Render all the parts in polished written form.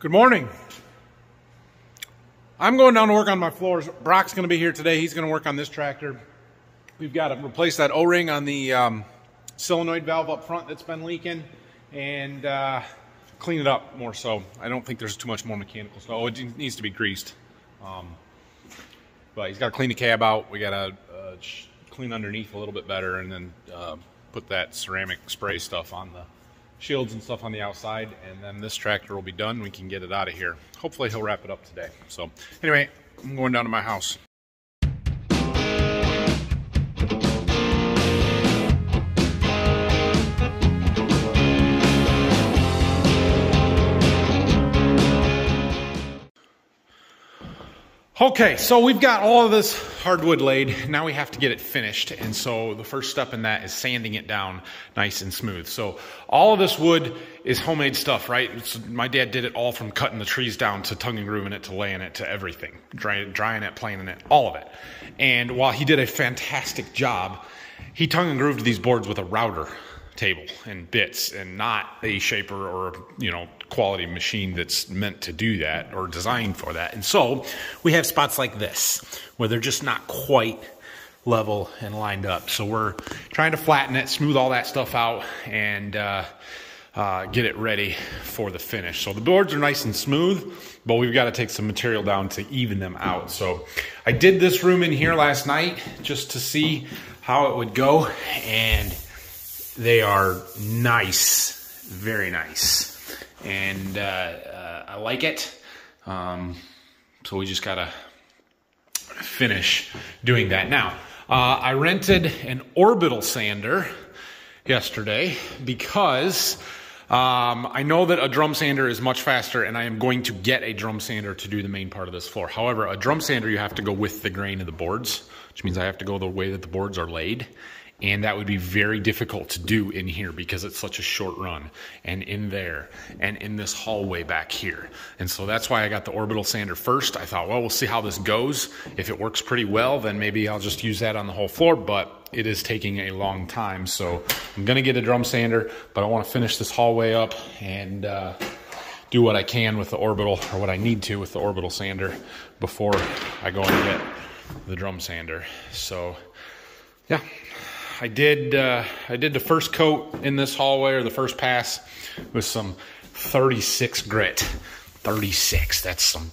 Good morning. I'm going down to work on my floors. Brock's going to be here today. He's going to work on this tractor. We've got to replace that O-ring on the solenoid valve up front that's been leaking and clean it up more so. I don't think there's too much more mechanical stuff. Oh, it needs to be greased. But he's got to clean the cab out. We got to clean underneath a little bit better and then put that ceramic spray stuff on the shields and stuff on the outside, and then this tractor will be done. We can get it out of here. Hopefully he'll wrap it up today. So anyway, I'm going down to my house. Okay, so we've got all of this hardwood laid. Now we have to get it finished. And so the first step in that is sanding it down nice and smooth. So all of this wood is homemade stuff, right? So my dad did it all from cutting the trees down to tongue and grooving it to laying it to everything. Drying it, planing it, all of it. And while he did a fantastic job, he tongue and grooved these boards with a router table and bits and not a shaper or, quality machine that's meant to do that or designed for that. And so we have spots like this where they're just not quite level and lined up. So we're trying to flatten it, smooth all that stuff out, and get it ready for the finish. So the boards are nice and smooth, but we've got to take some material down to even them out. So I did this room in here last night just to see how it would go, and they are nice, very nice. And I like it. So we just gotta finish doing that. Now, I rented an orbital sander yesterday because I know that a drum sander is much faster, and I am going to get a drum sander to do the main part of this floor. However, a drum sander, you have to go with the grain of the boards, which means I have to go the way that the boards are laid. And that would be very difficult to do in here because it's such a short run, and in there and in this hallway back here. And so that's why I got the orbital sander first. I thought, well, we'll see how this goes. If it works pretty well, then maybe I'll just use that on the whole floor, but it is taking a long time. So I'm going to get a drum sander, but I want to finish this hallway up and do what I can with the orbital, or what I need to with the orbital sander before I go and get the drum sander. So yeah. I did the first coat in this hallway, or the first pass, with some 36 grit. 36, that's some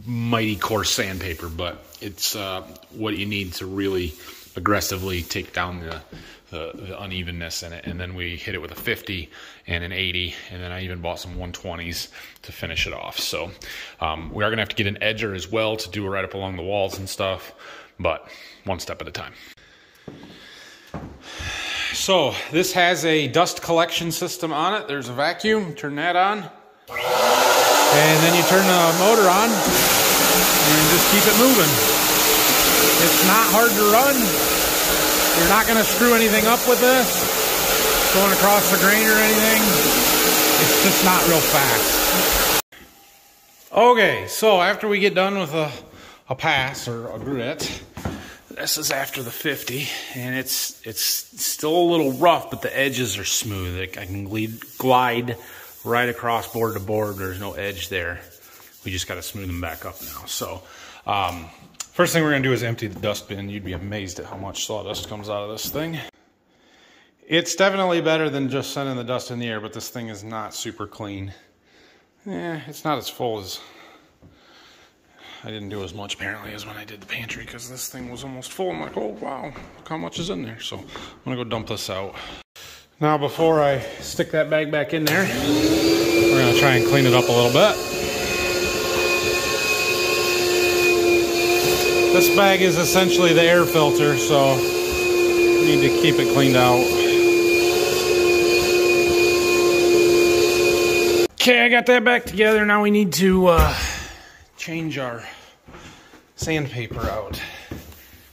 mighty coarse sandpaper, but it's what you need to really aggressively take down the unevenness in it. And then we hit it with a 50 and an 80, and then I even bought some 120s to finish it off. So we are going to have to get an edger as well to do it right up along the walls and stuff, but one step at a time. So this has a dust collection system on it. There's a vacuum. Turn that on. And then you turn the motor on and just keep it moving. It's not hard to run. You're not going to screw anything up with this, going across the grain or anything. It's just not real fast. Okay, so after we get done with a pass or a grit, this is after the 50, and it's still a little rough, but the edges are smooth. I can glide right across board to board. There's no edge there. We just got to smooth them back up now. So first thing we're going to do is empty the dust bin. You'd be amazed at how much sawdust comes out of this thing. It's definitely better than just sending the dust in the air, but this thing is not super clean. It's not as full as... I didn't do as much apparently as when I did the pantry, because this thing was almost full. I'm like, oh wow, look how much is in there. So I'm gonna go dump this out. Now before I stick that bag back in there, we're gonna try and clean it up a little bit. This bag is essentially the air filter, so we need to keep it cleaned out. Okay, I got that back together. Now we need to change our sandpaper out.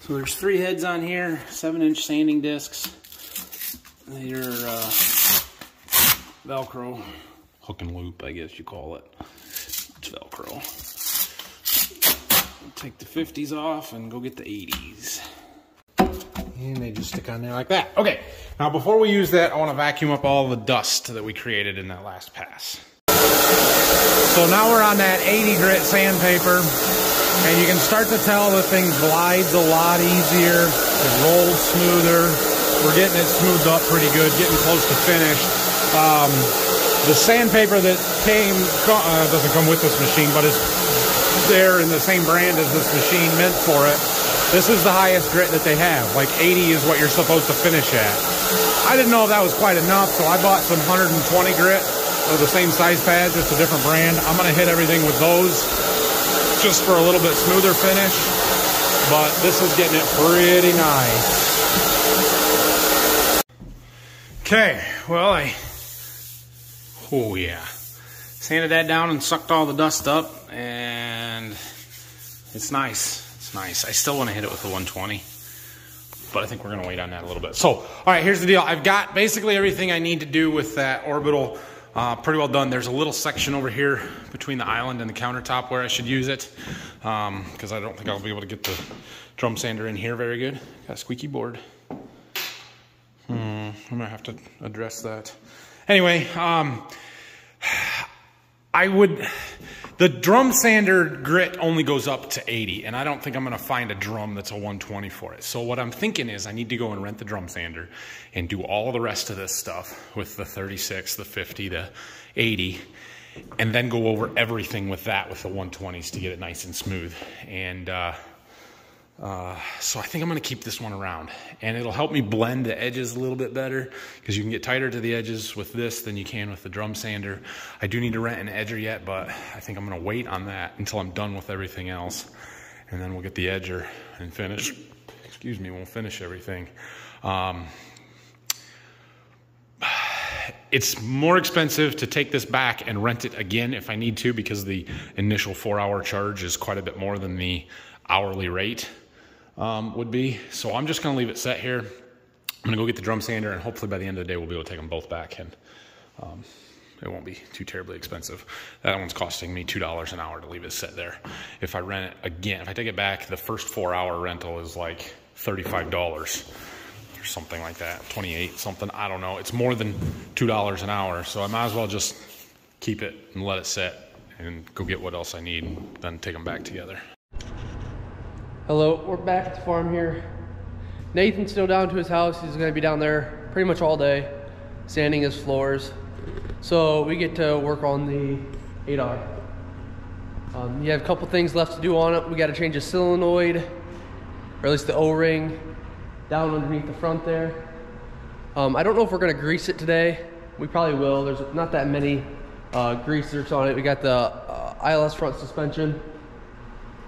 So there's 3 heads on here, 7-inch sanding discs. They're Velcro, hook and loop, I guess you call it. It's Velcro. Take the 50s off and go get the 80s. And they just stick on there like that. Okay, now before we use that, I want to vacuum up all the dust that we created in that last pass. So now we're on that 80 grit sandpaper, and you can start to tell the thing glides a lot easier, it rolls smoother. We're getting it smoothed up pretty good, getting close to finished. The sandpaper that doesn't come with this machine, but is there in the same brand as this machine meant for it. This is the highest grit that they have. Like 80 is what you're supposed to finish at. I didn't know if that was quite enough, so I bought some 120 grit of the same size pads, just a different brand. I'm gonna hit everything with those just for a little bit smoother finish, but this is getting it pretty nice. Okay, well, oh yeah, sanded that down and sucked all the dust up, and it's nice. It's nice. I still want to hit it with the 120, but I think we're going to wait on that a little bit. So, all right, here's the deal. I've got basically everything I need to do with that orbital pretty well done. There's a little section over here between the island and the countertop where I should use it, because I don't think I'll be able to get the drum sander in here very good. Got a squeaky board. I'm going to have to address that. Anyway, the drum sander grit only goes up to 80, and I don't think I'm going to find a drum that's a 120 for it. So what I'm thinking is I need to go and rent the drum sander and do all the rest of this stuff with the 36, the 50, the 80, and then go over everything with that with the 120s to get it nice and smooth. And so I think I'm going to keep this one around, and it'll help me blend the edges a little bit better, because you can get tighter to the edges with this than you can with the drum sander. I do need to rent an edger yet, but I think I'm going to wait on that until I'm done with everything else, and then we'll get the edger and finish. Excuse me, we'll finish everything. It's more expensive to take this back and rent it again if I need to, because the initial 4-hour charge is quite a bit more than the hourly rate would be. So I'm just going to leave it set here. I'm going to go get the drum sander, and hopefully by the end of the day we'll be able to take them both back, and it won't be too terribly expensive. That one's costing me $2 an hour to leave it set there. If I rent it again, if I take it back, the first 4-hour rental is like $35 or something like that, 28 something, I don't know. It's more than $2 an hour, so I might as well just keep it and let it set and go get what else I need, and then take them back together. Hello, we're back at the farm here. Nathan's still down to his house. He's gonna be down there pretty much all day, sanding his floors. So we get to work on the 8R. You have a couple things left to do on it. We gotta change the solenoid, or at least the O-ring, down underneath the front there. I don't know if we're gonna grease it today. We probably will. There's not that many greasers on it. We got the ILS front suspension,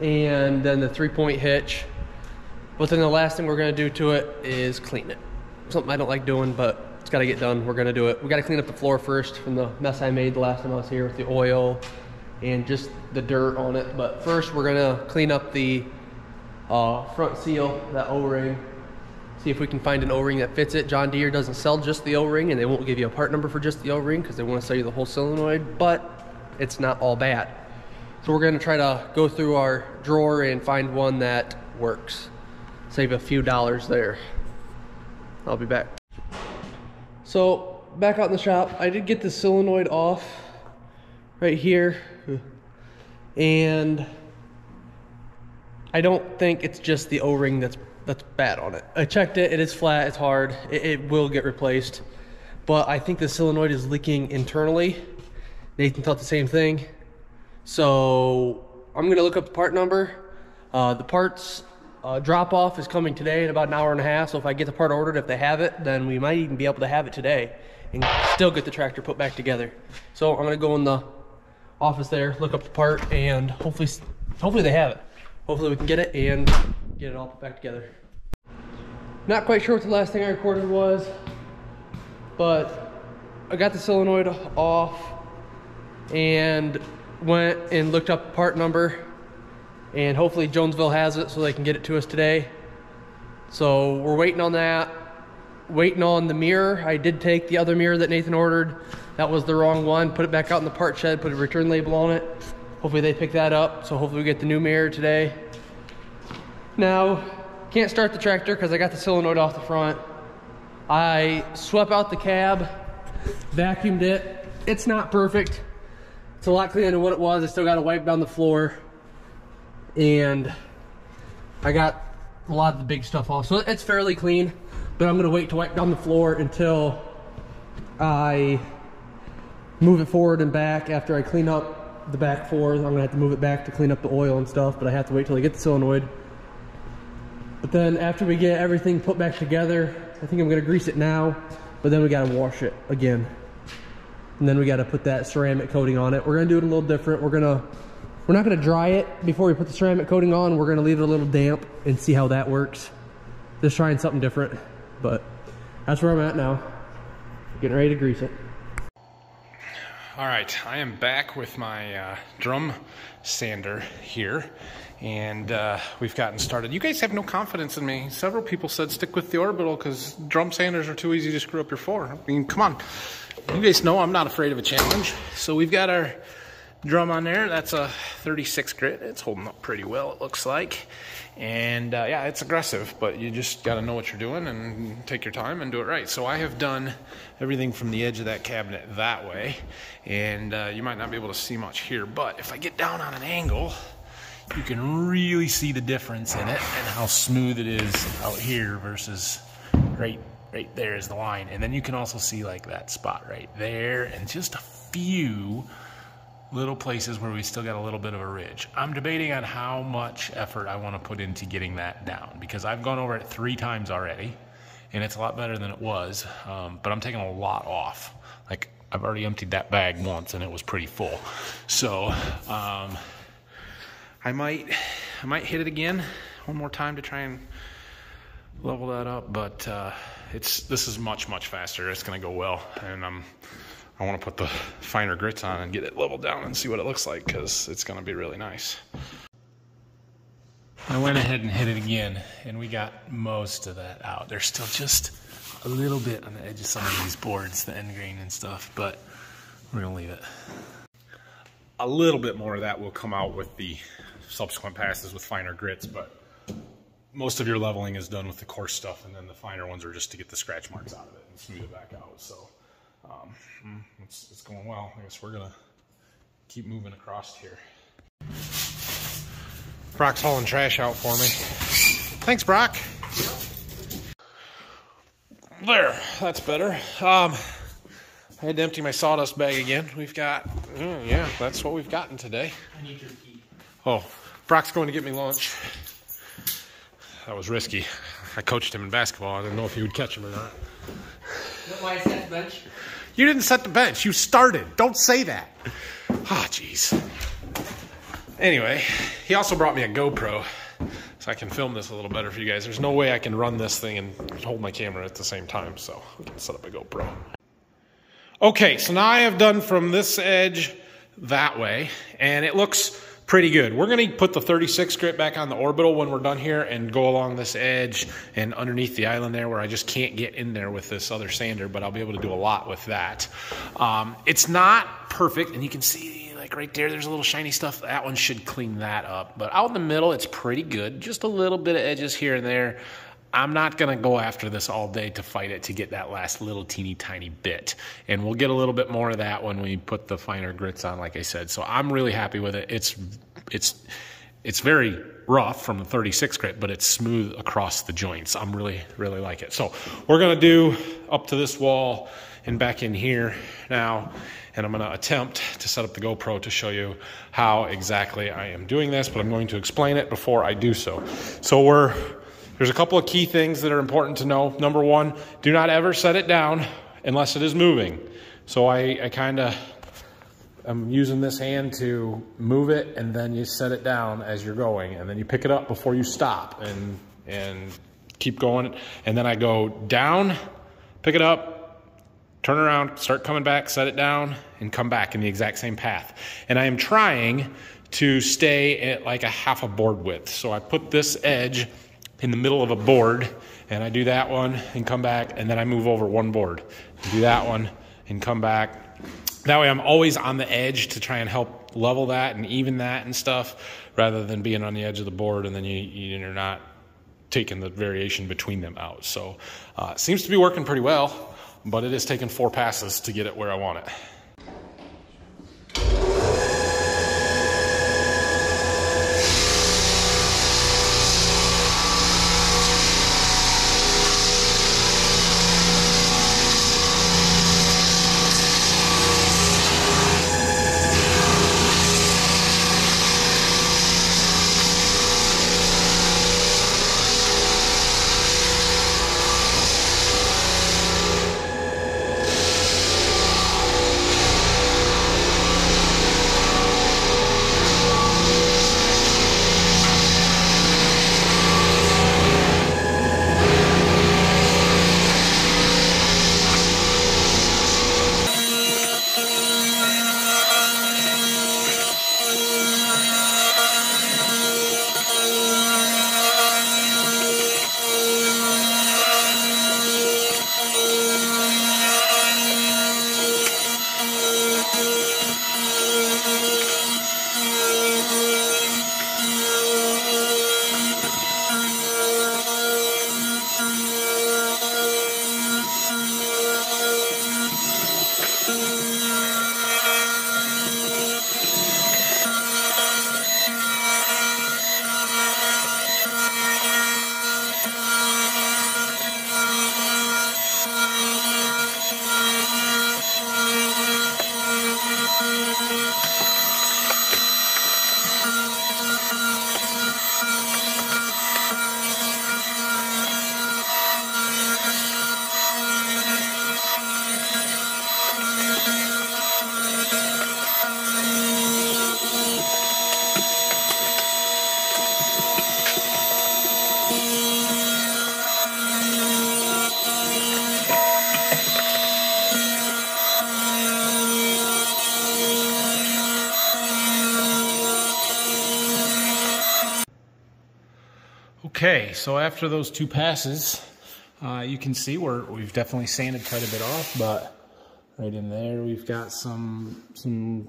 and then the 3-point hitch. But then the last thing we're gonna do to it is clean it. Something I don't like doing, but it's gotta get done. We're gonna do it. We gotta clean up the floor first from the mess I made the last time I was here with the oil and just the dirt on it. But first we're gonna clean up the front seal, that O-ring. See if we can find an O-ring that fits it. John Deere doesn't sell just the O-ring, and they won't give you a part number for just the O-ring because they wanna sell you the whole solenoid, but it's not all bad. So we're gonna try to go through our drawer and find one that works. Save a few dollars there. I'll be back. So back out in the shop, I did get the solenoid off right here. And I don't think it's just the O-ring that's bad on it. I checked it, it is flat, it's hard, it will get replaced. But I think the solenoid is leaking internally. Nathan thought the same thing. So I'm gonna look up the part number. The parts drop off is coming today in about an hour and a half. So if I get the part ordered, if they have it, then we might even be able to have it today and still get the tractor put back together. So I'm gonna go in the office there, look up the part, and hopefully they have it. Hopefully we can get it and get it all put back together. Not quite sure what the last thing I recorded was, but I got the solenoid off and went and looked up the part number, and hopefully Jonesville has it so they can get it to us today. So we're waiting on that. Waiting on the mirror. I did take the other mirror that Nathan ordered. That was the wrong one. Put it back out in the part shed, put a return label on it. Hopefully they pick that up. So hopefully we get the new mirror today. Now, can't start the tractor because I got the solenoid off the front. I swept out the cab, vacuumed it. It's not perfect. It's a lot cleaner than what it was. I still got to wipe down the floor, and I got a lot of the big stuff off. So it's fairly clean, but I'm gonna wait to wipe down the floor until I move it forward and back. After I clean up the back fours, I'm gonna have to move it back to clean up the oil and stuff, but I have to wait till I get the solenoid. But then after we get everything put back together, I think I'm gonna grease it now, but then we gotta wash it again. And then we gotta put that ceramic coating on it. We're gonna do it a little different. We're not gonna dry it before we put the ceramic coating on. We're gonna leave it a little damp and see how that works. Just trying something different, but that's where I'm at now. Getting ready to grease it. All right, I am back with my drum sander here, and we've gotten started. You guys have no confidence in me. Several people said stick with the orbital because drum sanders are too easy to screw up your floor. I mean, come on. You guys know I'm not afraid of a challenge. So we've got our drum on there. That's a 36 grit. It's holding up pretty well, it looks like. And yeah, it's aggressive, but you just got to know what you're doing and take your time and do it right. So I have done everything from the edge of that cabinet that way, and you might not be able to see much here, but if I get down on an angle, you can really see the difference in it and how smooth it is out here versus right there is the line. And then you can also see like that spot right there and just a few little places where we still got a little bit of a ridge. I'm debating on how much effort I want to put into getting that down, because I've gone over it 3 times already and it's a lot better than it was, but I'm taking a lot off. Like, I've already emptied that bag once and it was pretty full. So I might hit it again one more time to try and level that up, but this is much faster. It's gonna go well, and I want to put the finer grits on and get it leveled down and see what it looks like, because it's going to be really nice. I went ahead and hit it again, and we got most of that out. There's still just a little bit on the edge of some of these boards, the end grain and stuff, but we're going to leave it. A little bit more of that will come out with the subsequent passes with finer grits, but most of your leveling is done with the coarse stuff, and then the finer ones are just to get the scratch marks out of it and smooth it back out. So it's going well. I guess we're gonna keep moving across here. Brock's hauling trash out for me. Thanks, Brock. There, that's better. I had to empty my sawdust bag again. We've got, yeah, that's what we've gotten today. I need your key. Oh, Brock's going to get me lunch. That was risky. I coached him in basketball. I didn't know if he would catch him or not. That's why I set the bench. You didn't set the bench. You started. Don't say that. Ah, jeez. Anyway, he also brought me a GoPro, so I can film this a little better for you guys. There's no way I can run this thing and hold my camera at the same time, so we can set up a GoPro. Okay, so now I have done from this edge that way, and it looks pretty good. We're going to put the 36 grit back on the orbital when we're done here and go along this edge and underneath the island there where I just can't get in there with this other sander, but I'll be able to do a lot with that. It's not perfect, and you can see like right there's a little shiny stuff. That one should clean that up, but out in the middle it's pretty good. Just a little bit of edges here and there. I'm not going to go after this all day to fight it to get that last little teeny tiny bit. And we'll get a little bit more of that when we put the finer grits on, like I said. So I'm really happy with it. It's very rough from the 36 grit, but it's smooth across the joints. I'm really like it. So we're going to do up to this wall and back in here now. And I'm going to attempt to set up the GoPro to show you how exactly I am doing this, but I'm going to explain it before I do so. So there's a couple of key things that are important to know. Number one, do not ever set it down unless it is moving. So I kind of am using this hand to move it, and then you set it down as you're going, and then you pick it up before you stop and keep going. And then I go down, pick it up, turn around, start coming back, set it down, and come back in the exact same path. And I am trying to stay at like a half a board width. So I put this edge in the middle of a board, and I do that one and come back, and then I move over one board, do that one and come back. That way I'm always on the edge to try and help level that and even that and stuff, rather than being on the edge of the board and then you're not taking the variation between them out. So it seems to be working pretty well, but it is taking 4 passes to get it where I want it. Okay, so after those 2 passes, you can see we've definitely sanded quite a bit off, but right in there we've got some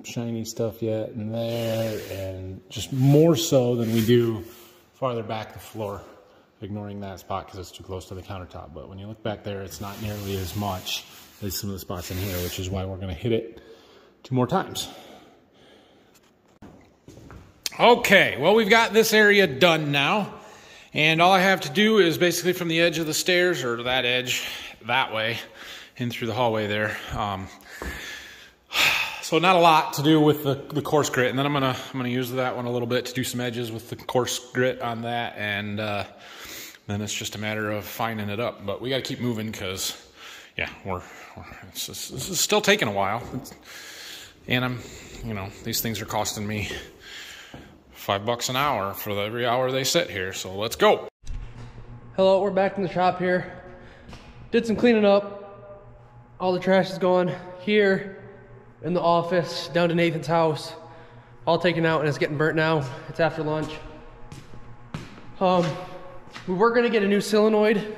shiny stuff yet in there, and just more so than we do farther back the floor, ignoring that spot because it's too close to the countertop. But when you look back there, it's not nearly as much as some of the spots in here, which is why we're going to hit it 2 more times. Okay, well, we've got this area done now. And all I have to do is basically from the edge of the stairs, or that edge, that way, in through the hallway there. So not a lot to do with the coarse grit, and then I'm gonna use that one a little bit to do some edges with the coarse grit on that, and then it's just a matter of fining it up. But we got to keep moving because, yeah, this is still taking a while, and these things are costing me $5 an hour for every hour they sit here, so let's go. Hello, we're back in the shop here. Did some cleaning up. All the trash is gone here in the office, down to Nathan's house. All taken out and it's getting burnt now. It's after lunch. We were gonna get a new solenoid,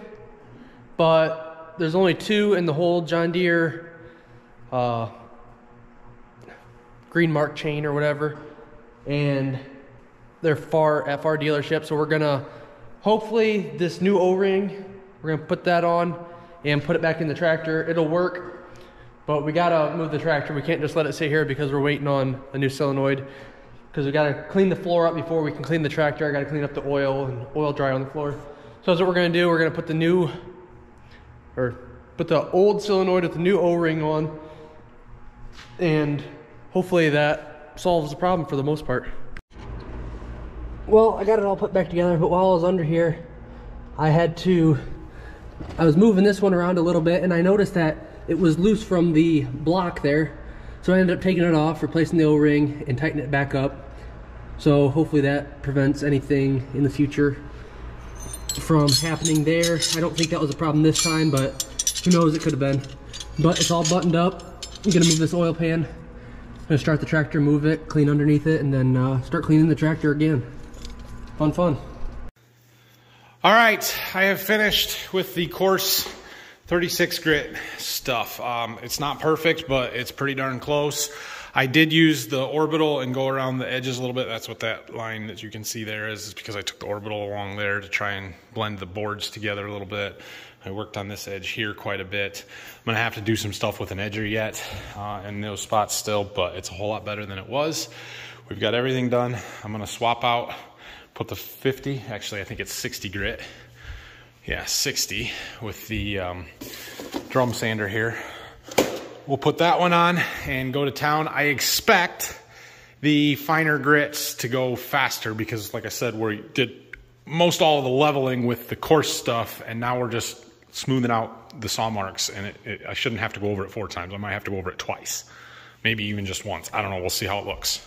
but there's only 2 in the whole John Deere green mark chain or whatever, and they're at far dealership, so we're gonna, hopefully this new O-ring, we're gonna put that on and put it back in the tractor. It'll work, but we gotta move the tractor. We can't just let it sit here because we're waiting on a new solenoid, because we gotta clean the floor up before we can clean the tractor. I gotta clean up the oil and oil dry on the floor. So that's what we're gonna do. We're gonna put put the old solenoid with the new O-ring on, and hopefully that solves the problem for the most part. Well, I got it all put back together, but while I was under here, I was moving this one around a little bit, and I noticed that it was loose from the block there. So I ended up taking it off, replacing the O-ring, and tightening it back up. So hopefully that prevents anything in the future from happening there. I don't think that was a problem this time, but who knows, it could have been. But it's all buttoned up. I'm gonna move this oil pan. I'm gonna start the tractor, move it, clean underneath it, and then start cleaning the tractor again. Fun. All right, I have finished with the coarse 36 grit stuff. It's not perfect, but it's pretty darn close. I did use the orbital and go around the edges a little bit. That's what that line that you can see there is because I took the orbital along there to try and blend the boards together a little bit. I worked on this edge here quite a bit. I'm gonna have to do some stuff with an edger yet in those spots still, but it's a whole lot better than it was. We've got everything done. I'm gonna swap out, put the 50, actually I think it's 60 grit. Yeah, 60 with the drum sander here. We'll put that one on and go to town. I expect the finer grits to go faster because, like I said, we did most all of the leveling with the coarse stuff, and now we're just smoothing out the saw marks, and I shouldn't have to go over it 4 times. I might have to go over it twice, maybe even just once. I don't know, we'll see how it looks.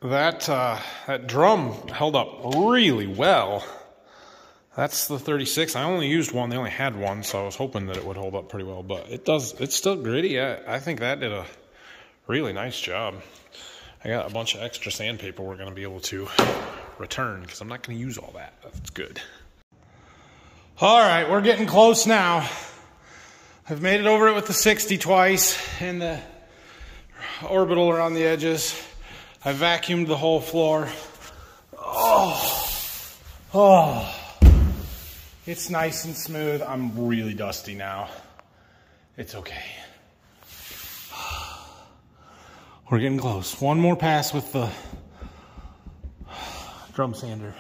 That drum held up really well. That's the 36. I only used one. They only had one, so I was hoping that it would hold up pretty well. But it does. It's still gritty. I think that did a really nice job. I got a bunch of extra sandpaper we're going to be able to return because I'm not going to use all that. That's good. All right, we're getting close now. I've made it over it with the 60 twice and the orbital around the edges. I vacuumed the whole floor. Oh, it's nice and smooth. I'm really dusty now. It's okay. We're getting close. One more pass with the drum sander,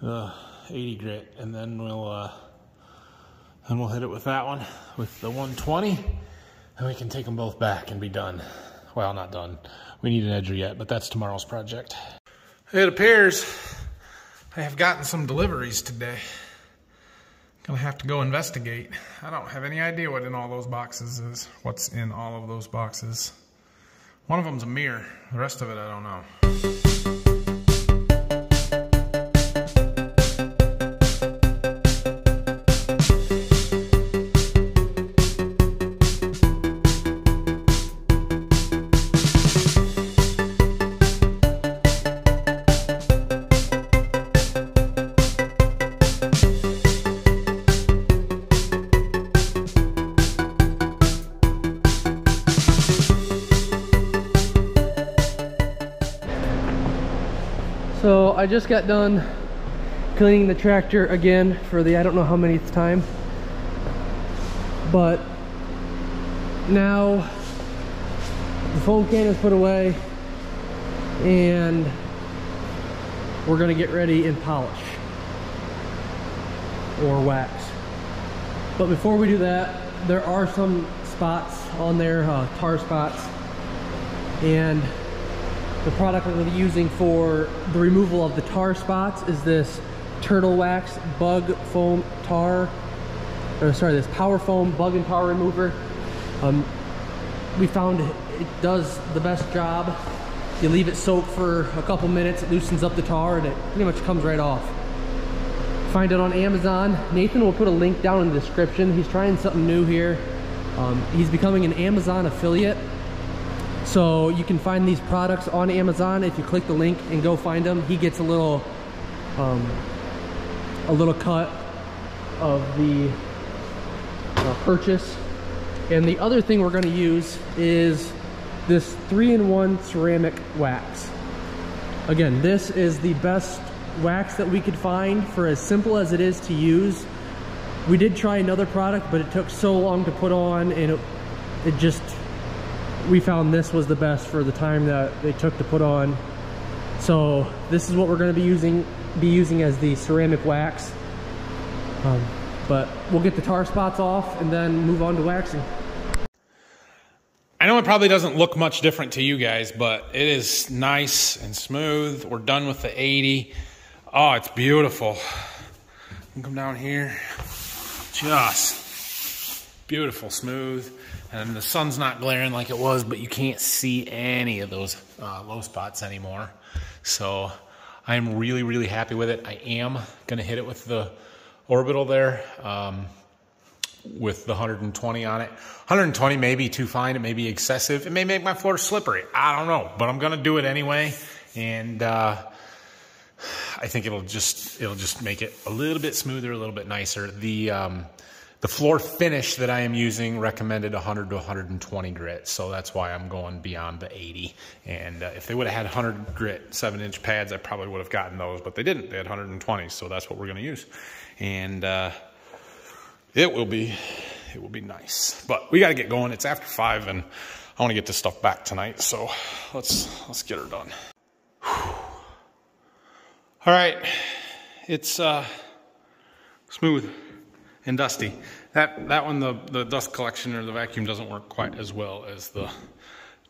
80 grit, and then we'll hit it with that one, with the 120, and we can take them both back and be done. Well, not done. We need an edger yet, but that's tomorrow's project. It appears I have gotten some deliveries today. Gonna have to go investigate. I don't have any idea what in all those boxes is. What's in all of those boxes? One of them's a mirror. The rest of it, I don't know. So I just got done cleaning the tractor again for the I don't know how many time, but now the foam can is put away and we're gonna get ready and polish or wax. But before we do that, there are some spots on there, tar spots, and the product I'm going to be using for the removal of the tar spots is this Turtle Wax Bug Foam Tar, or sorry, this Power Foam Bug and Tar Remover. We found it does the best job. You leave it soak for a couple minutes, it loosens up the tar, and it pretty much comes right off. Find it on Amazon. Nathan will put a link down in the description. He's trying something new here. He's becoming an Amazon affiliate. So you can find these products on Amazon. If you click the link and go find them, he gets a little cut of the purchase. And the other thing we're going to use is this 3-in-1 ceramic wax. Again, this is the best wax that we could find for as simple as it is to use. We did try another product, but it took so long to put on, and it just, we found this was the best for the time that they took to put on. So this is what we're going to be using as the ceramic wax. But we'll get the tar spots off and then move on to waxing. I know it probably doesn't look much different to you guys, but it is nice and smooth. We're done with the 80. Oh, it's beautiful. Come down here. Just beautiful, smooth. And the sun's not glaring like it was, but you can't see any of those low spots anymore. So I'm really, really happy with it. I am going to hit it with the orbital there, with the 120 on it. 120 may be too fine. It may be excessive. It may make my floor slippery. I don't know, but I'm going to do it anyway. And I think it'll just make it a little bit smoother, a little bit nicer. The floor finish that I am using recommended 100 to 120 grit, so that's why I'm going beyond the 80. And if they would have had 100 grit 7-inch pads, I probably would have gotten those, but they didn't. They had 120, so that's what we're going to use. And it will be nice. But we got to get going. It's after 5, and I want to get this stuff back tonight, so let's get her done. Whew. All right, it's smooth and dusty. That one, the dust collection or the vacuum doesn't work quite as well as the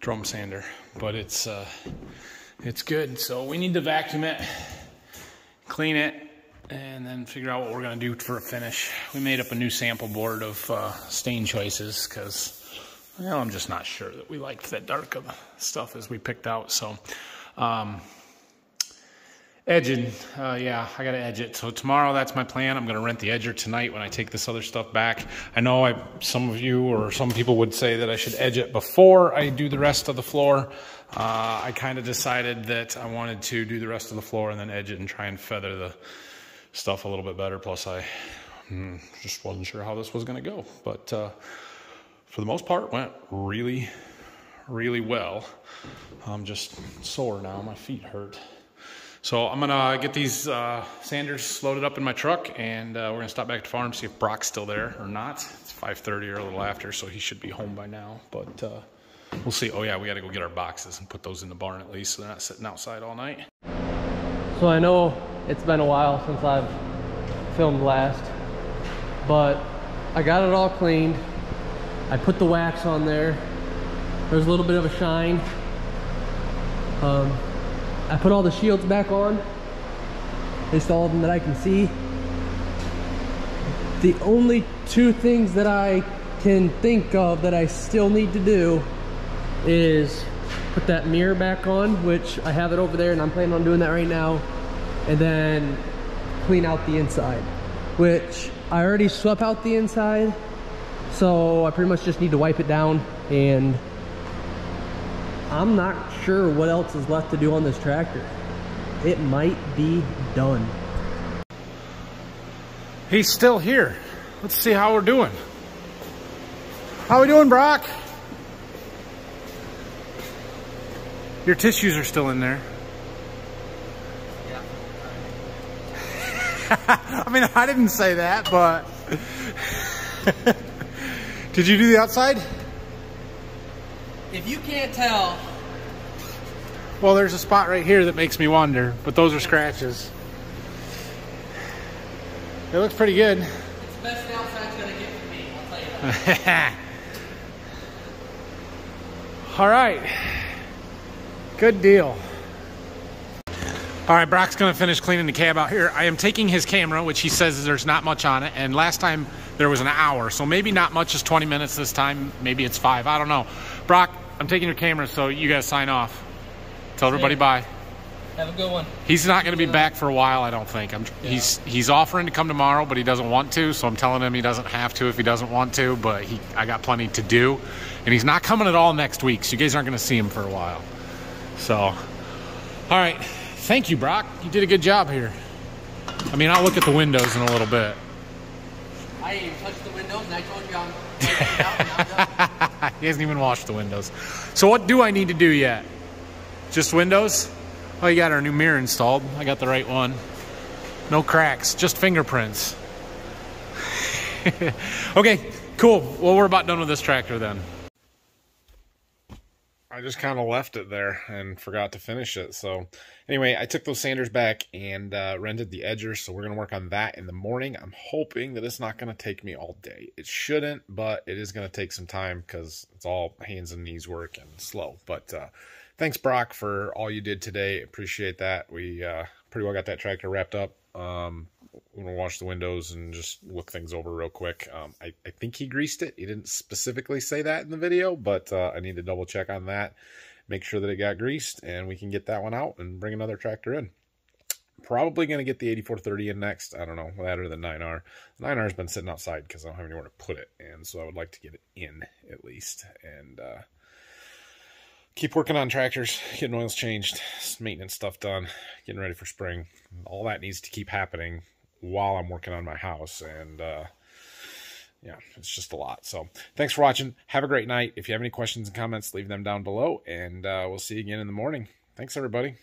drum sander, but it's good. So we need to vacuum it, clean it, and then figure out what we're gonna do for a finish. We made up a new sample board of stain choices because, well, I'm just not sure that we liked that dark of stuff as we picked out. So edging, yeah, I gotta edge it. So tomorrow, that's my plan. I'm gonna rent the edger tonight when I take this other stuff back. I know some of you or some people would say that I should edge it before I do the rest of the floor. I kind of decided that I wanted to do the rest of the floor and then edge it and try and feather the stuff a little bit better. Plus I just wasn't sure how this was gonna go. But for the most part, went really, really well. I'm just sore now, my feet hurt. So I'm gonna get these sanders loaded up in my truck, and we're gonna stop back at the farm, see if Brock's still there or not. It's 5:30 or a little after, so he should be home by now, but we'll see. Oh yeah, we gotta go get our boxes and put those in the barn at least so they're not sitting outside all night. So I know it's been a while since I've filmed last, but I got it all cleaned. I put the wax on there, There's a little bit of a shine. I put all the shields back on, at least all of them that I can see. The only two things that I can think of that I still need to do is put that mirror back on, which I have it over there and I'm planning on doing that right now, and then clean out the inside, which I already swept out the inside, so I pretty much just need to wipe it down, and I'm not sure what else is left to do on this tractor. It might be done. He's still here. Let's see how we're doing. How we doing, Brock? Your tissues are still in there. Yeah. I mean, I didn't say that, but... Did you do the outside? If you can't tell... Well, there's a spot right here that makes me wonder, but those are scratches. It looks pretty good. It's the best the outside's gonna get from me, I'll tell you that. All right. Good deal. All right, Brock's gonna finish cleaning the cab out here. I am taking his camera, which he says there's not much on it, and last time there was an hour, so maybe not much is 20 minutes this time, maybe it's 5, I don't know. Brock, I'm taking your camera, so you guys sign off. Tell everybody bye. Have a good one. He's not going to be back for a while, I don't think. He's offering to come tomorrow, but he doesn't want to, so I'm telling him he doesn't have to if he doesn't want to, but I got plenty to do. And he's not coming at all next week, so you guys aren't going to see him for a while. So, all right. Thank you, Brock. You did a good job here. I mean, I'll look at the windows in a little bit. I didn't even touch the windows, and I told you I'm done. He hasn't even washed the windows. So what do I need to do yet? Just windows? Oh, you got our new mirror installed. I got the right one. No cracks, just fingerprints. Okay, cool. Well, we're about done with this tractor then. I just kind of left it there and forgot to finish it. So anyway, I took those sanders back and rented the edgers. So we're going to work on that in the morning. I'm hoping that it's not going to take me all day. It shouldn't, but it is going to take some time because it's all hands and knees work and slow. But thanks, Brock, for all you did today. Appreciate that. We pretty well got that tractor wrapped up. We're going to wash the windows and just look things over real quick. I think he greased it. He didn't specifically say that in the video, but I need to double check on that. Make sure that it got greased, and we can get that one out and bring another tractor in. Probably going to get the 8430 in next. I don't know, that or the 9R. The 9R has been sitting outside because I don't have anywhere to put it, and so I would like to get it in at least. And keep working on tractors, getting oils changed, maintenance stuff done, getting ready for spring. All that needs to keep happening while I'm working on my house, and yeah, it's just a lot. So thanks for watching. Have a great night. If you have any questions and comments, leave them down below, and we'll see you again in the morning. Thanks, everybody.